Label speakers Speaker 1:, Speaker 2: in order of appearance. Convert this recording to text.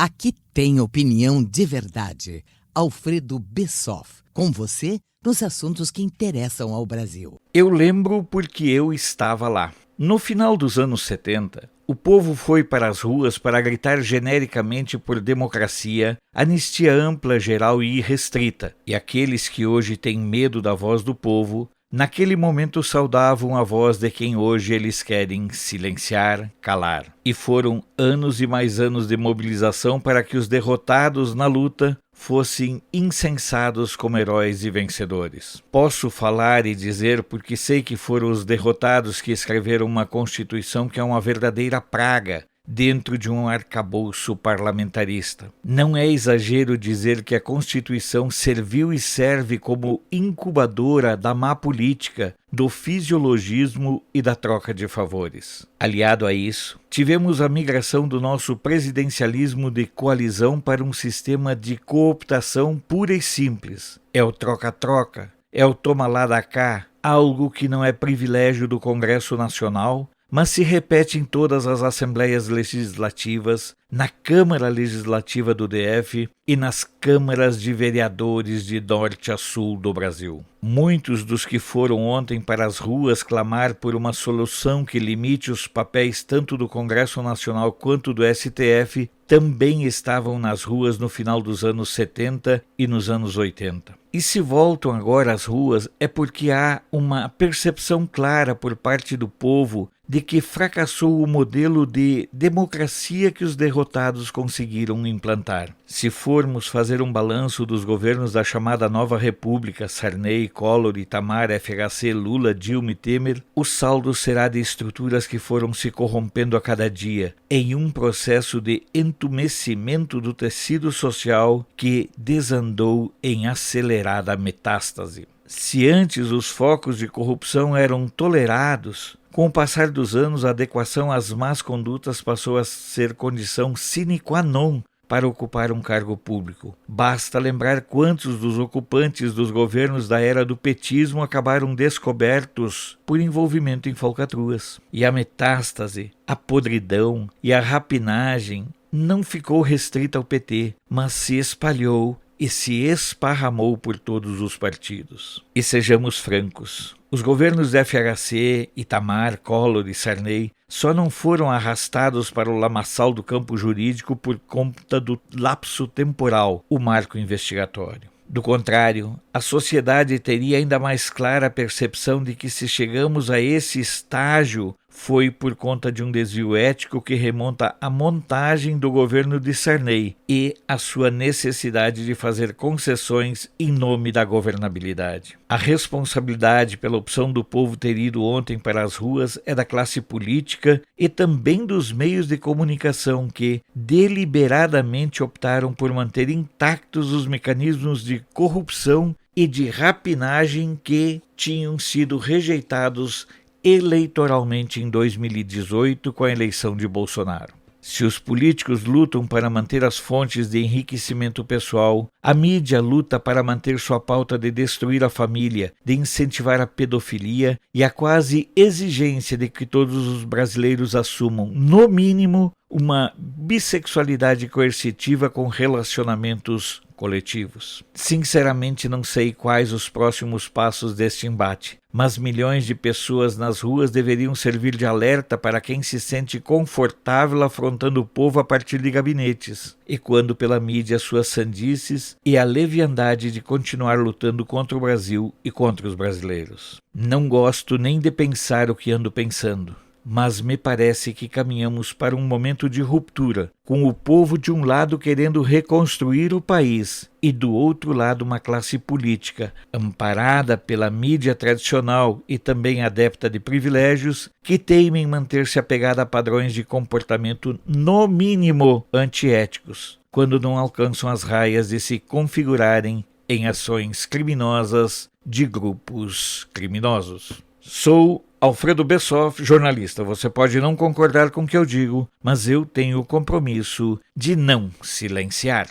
Speaker 1: Aqui tem opinião de verdade. Alfredo Bessoff, com você nos assuntos que interessam ao Brasil.
Speaker 2: Eu lembro porque eu estava lá. No final dos anos 70, o povo foi para as ruas para gritar genericamente por democracia, anistia ampla, geral e irrestrita. E aqueles que hoje têm medo da voz do povo, naquele momento saudavam a voz de quem hoje eles querem silenciar, calar. E foram anos e mais anos de mobilização para que os derrotados na luta fossem incensados como heróis e vencedores. Posso falar e dizer porque sei que foram os derrotados que escreveram uma Constituição que é uma verdadeira praga dentro de um arcabouço parlamentarista. Não é exagero dizer que a Constituição serviu e serve como incubadora da má política, do fisiologismo e da troca de favores. Aliado a isso, tivemos a migração do nosso presidencialismo de coalizão para um sistema de cooptação pura e simples. É o troca-troca, é o toma lá da cá, algo que não é privilégio do Congresso Nacional, mas se repete em todas as assembleias legislativas, na Câmara Legislativa do DF e nas câmaras de vereadores de norte a sul do Brasil. Muitos dos que foram ontem para as ruas clamar por uma solução que limite os papéis tanto do Congresso Nacional quanto do STF também estavam nas ruas no final dos anos 70 e nos anos 80. E se voltam agora às ruas é porque há uma percepção clara por parte do povo de que fracassou o modelo de democracia que os derrotados conseguiram implantar. Se formos fazer um balanço dos governos da chamada Nova República, Sarney, Collor, Itamar, FHC, Lula, Dilma e Temer, o saldo será de estruturas que foram se corrompendo a cada dia, em um processo de entumecimento do tecido social que desandou em acelerada metástase. Se antes os focos de corrupção eram tolerados, com o passar dos anos, a adequação às más condutas passou a ser condição sine qua non para ocupar um cargo público. Basta lembrar quantos dos ocupantes dos governos da era do petismo acabaram descobertos por envolvimento em falcatruas. E a metástase, a podridão e a rapinagem não ficou restrita ao PT, mas se espalhou e se esparramou por todos os partidos. E sejamos francos, os governos da FHC, Itamar, Collor e Sarney só não foram arrastados para o lamaçal do campo jurídico por conta do lapso temporal, o marco investigatório. Do contrário, a sociedade teria ainda mais clara a percepção de que se chegamos a esse estágio foi por conta de um desvio ético que remonta à montagem do governo de Sarney e à sua necessidade de fazer concessões em nome da governabilidade. A responsabilidade pela opção do povo ter ido ontem para as ruas é da classe política e também dos meios de comunicação que deliberadamente optaram por manter intactos os mecanismos de corrupção e de rapinagem que tinham sido rejeitados eleitoralmente em 2018 com a eleição de Bolsonaro. Se os políticos lutam para manter as fontes de enriquecimento pessoal, a mídia luta para manter sua pauta de destruir a família, de incentivar a pedofilia e a quase exigência de que todos os brasileiros assumam, no mínimo, uma bissexualidade coercitiva com relacionamentos coletivos. Sinceramente não sei quais os próximos passos deste embate, mas milhões de pessoas nas ruas deveriam servir de alerta para quem se sente confortável afrontando o povo a partir de gabinetes, e quando pela mídia suas sandices e a leviandade de continuar lutando contra o Brasil e contra os brasileiros. Não gosto nem de pensar o que ando pensando, mas me parece que caminhamos para um momento de ruptura, com o povo de um lado querendo reconstruir o país e do outro lado uma classe política, amparada pela mídia tradicional e também adepta de privilégios, que teima em manter-se apegada a padrões de comportamento no mínimo antiéticos, quando não alcançam as raias de se configurarem em ações criminosas de grupos criminosos. Sou Alfredo Bessoff, jornalista. Você pode não concordar com o que eu digo, mas eu tenho o compromisso de não silenciar.